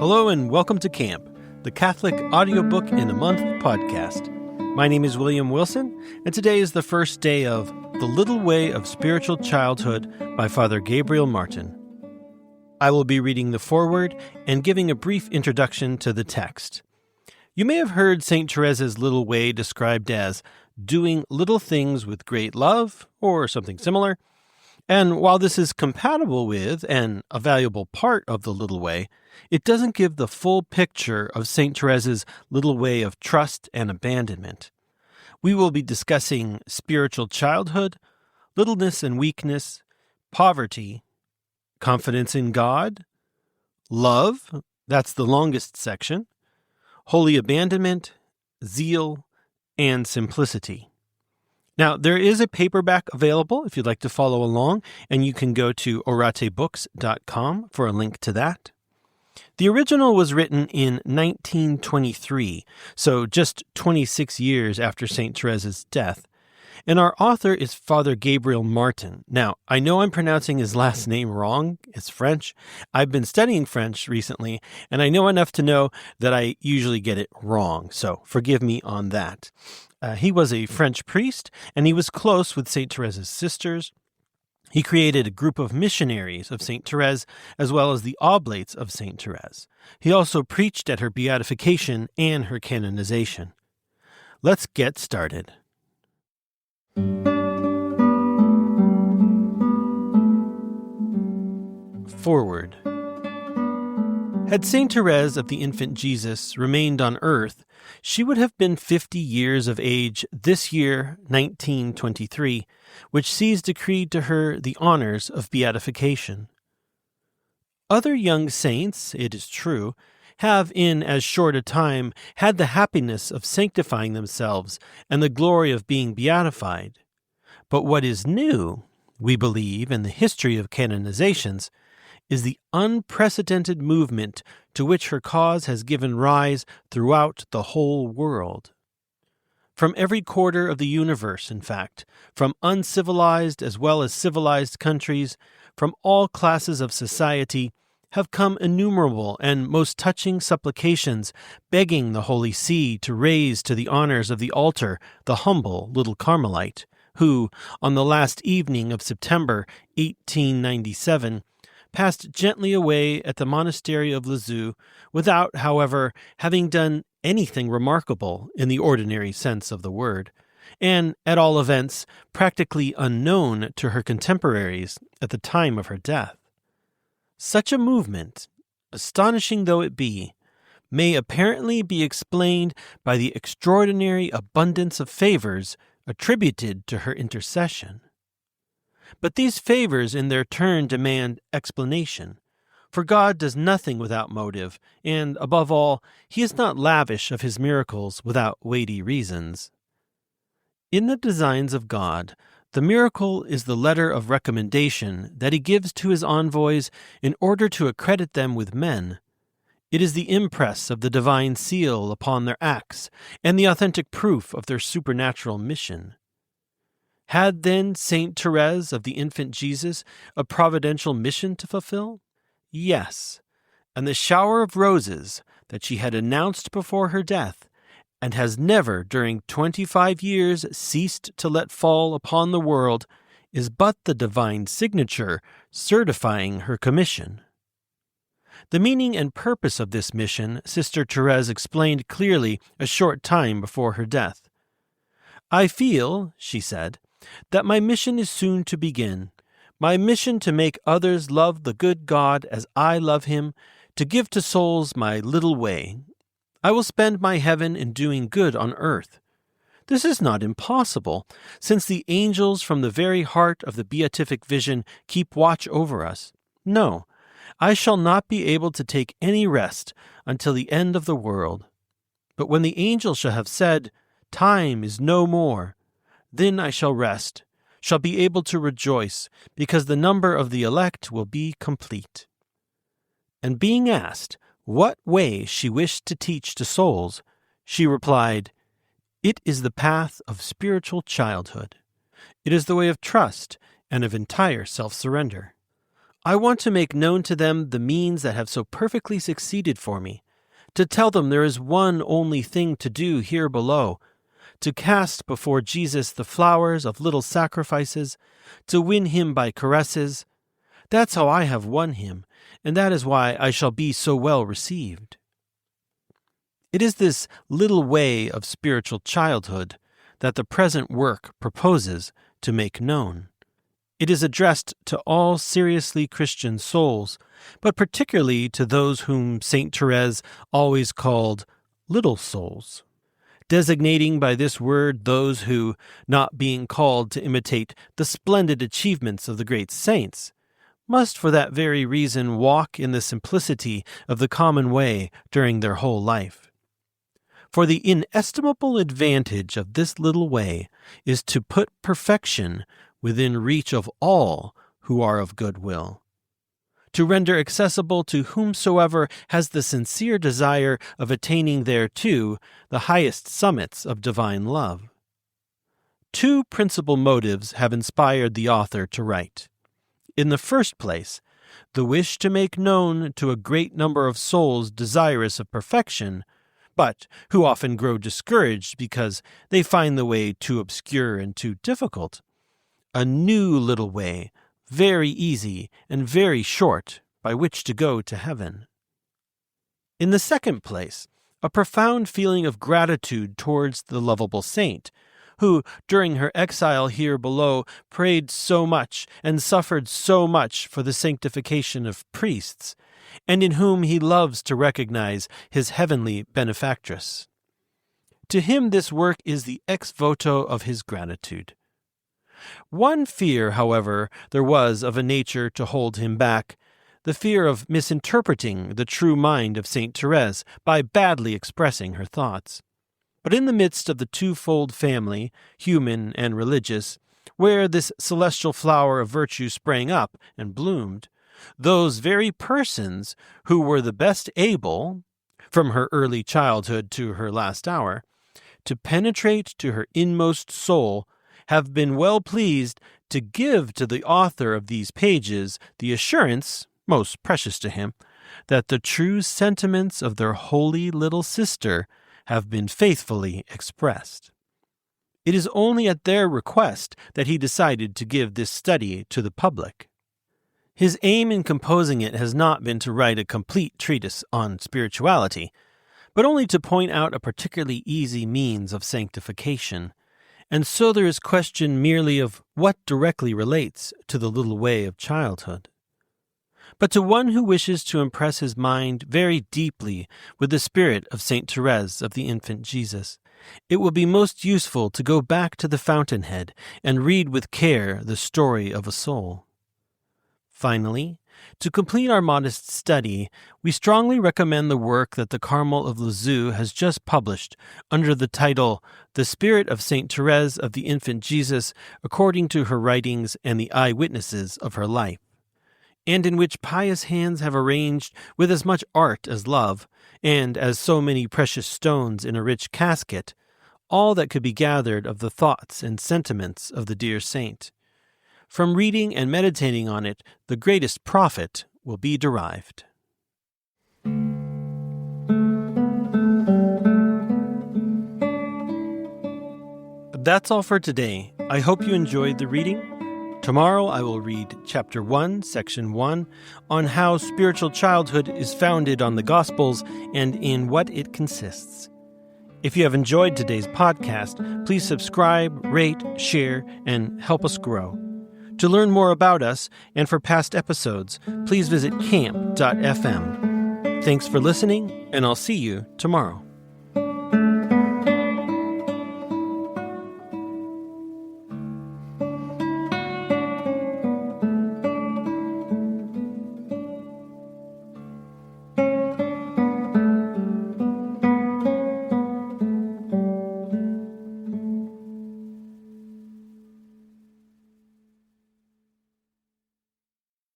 Hello and welcome to Camp, the Catholic Audiobook in a Month podcast. My name is William Wilson, and today is the first day of The Little Way of Spiritual Childhood by Father Gabriel Martin. I will be reading the foreword and giving a brief introduction to the text. You may have heard St. Therese's little way described as doing little things with great love, or something similar. And while this is compatible with and a valuable part of the little way, it doesn't give the full picture of St. Therese's little way of trust and abandonment. We will be discussing spiritual childhood, littleness and weakness, poverty, confidence in God, love, that's the longest section, holy abandonment, zeal, and simplicity. Now, there is a paperback available if you'd like to follow along, and you can go to oratebooks.com for a link to that. The original was written in 1923, so just 26 years after St. Therese's death, and our author is Father Gabriel Martin. Now, I know I'm pronouncing his last name wrong. It's French. I've been studying French recently, and I know enough to know that I usually get it wrong, so forgive me on that. He was a French priest, and he was close with St. Therese's sisters. He created a group of missionaries of St. Therese, as well as the Oblates of St. Therese. He also preached at her beatification and her canonization. Let's get started. Foreword. Had St. Therese of the Infant Jesus remained on earth, she would have been 50 years of age this year, 1923, which sees decreed to her the honors of beatification. Other young saints, it is true, have in as short a time had the happiness of sanctifying themselves and the glory of being beatified. But what is new, we believe, in the history of canonizations, is the unprecedented movement to which her cause has given rise throughout the whole world. From every quarter of the universe, in fact, from uncivilized as well as civilized countries, from all classes of society, have come innumerable and most touching supplications begging the Holy See to raise to the honors of the altar the humble little Carmelite, who, on the last evening of September 1897, passed gently away at the monastery of Lisieux without, however, having done anything remarkable in the ordinary sense of the word, and, at all events, practically unknown to her contemporaries at the time of her death. Such a movement, astonishing though it be, may apparently be explained by the extraordinary abundance of favors attributed to her intercession. But these favors in their turn demand explanation, for God does nothing without motive, and, above all, he is not lavish of his miracles without weighty reasons. In the designs of God, the miracle is the letter of recommendation that he gives to his envoys in order to accredit them with men. It is the impress of the divine seal upon their acts, and the authentic proof of their supernatural mission. Had then St. Therese of the Infant Jesus a providential mission to fulfill? Yes, and the shower of roses that she had announced before her death, and has never during 25 years ceased to let fall upon the world, is but the divine signature certifying her commission. The meaning and purpose of this mission Sister Therese explained clearly a short time before her death. "I feel," she said, "that my mission is soon to begin, my mission to make others love the good God as I love him, to give to souls my little way. I will spend my heaven in doing good on earth. This is not impossible, since the angels from the very heart of the beatific vision keep watch over us. No, I shall not be able to take any rest until the end of the world. But when the angels shall have said, 'Time is no more,' then I shall rest, shall be able to rejoice, because the number of the elect will be complete." And being asked what way she wished to teach to souls, she replied, "It is the path of spiritual childhood. It is the way of trust and of entire self-surrender. I want to make known to them the means that have so perfectly succeeded for me, to tell them there is one only thing to do here below, to cast before Jesus the flowers of little sacrifices, to win him by caresses. That's how I have won him, and that is why I shall be so well received. It is this little way of spiritual childhood that the present work proposes to make known. It is addressed to all seriously Christian souls, but particularly to those whom St. Therese always called little souls, designating by this word those who, not being called to imitate the splendid achievements of the great saints, must for that very reason walk in the simplicity of the common way during their whole life. For the inestimable advantage of this little way is to put perfection within reach of all who are of good will, to render accessible to whomsoever has the sincere desire of attaining thereto the highest summits of divine love. Two principal motives have inspired the author to write. In the first place, the wish to make known to a great number of souls desirous of perfection, but who often grow discouraged because they find the way too obscure and too difficult, a new little way, very easy and very short, by which to go to heaven. In the second place, a profound feeling of gratitude towards the lovable saint, who, during her exile here below, prayed so much and suffered so much for the sanctification of priests, and in whom he loves to recognize his heavenly benefactress. To him this work is the ex voto of his gratitude. One fear, however, there was of a nature to hold him back, the fear of misinterpreting the true mind of St. Therese by badly expressing her thoughts. But in the midst of the twofold family, human and religious, where this celestial flower of virtue sprang up and bloomed, those very persons who were the best able, from her early childhood to her last hour, to penetrate to her inmost soul, have been well pleased to give to the author of these pages the assurance, most precious to him, that the true sentiments of their holy little sister have been faithfully expressed. It is only at their request that he decided to give this study to the public. His aim in composing it has not been to write a complete treatise on spirituality, but only to point out a particularly easy means of sanctification, and so there is question merely of what directly relates to the little way of childhood. But to one who wishes to impress his mind very deeply with the spirit of St. Therese of the infant Jesus, it will be most useful to go back to the fountainhead and read with care the story of a soul. Finally, to complete our modest study, we strongly recommend the work that the Carmel of Lisieux has just published under the title The Spirit of St. Therese of the Infant Jesus According to Her Writings and the Eyewitnesses of Her Life, and in which pious hands have arranged with as much art as love, and as so many precious stones in a rich casket, all that could be gathered of the thoughts and sentiments of the dear saint. From reading and meditating on it, the greatest profit will be derived. That's all for today. I hope you enjoyed the reading. Tomorrow I will read Chapter 1, Section 1, on how spiritual childhood is founded on the Gospels and in what it consists. If you have enjoyed today's podcast, please subscribe, rate, share, and help us grow. To learn more about us and for past episodes, please visit camp.fm. Thanks for listening, and I'll see you tomorrow.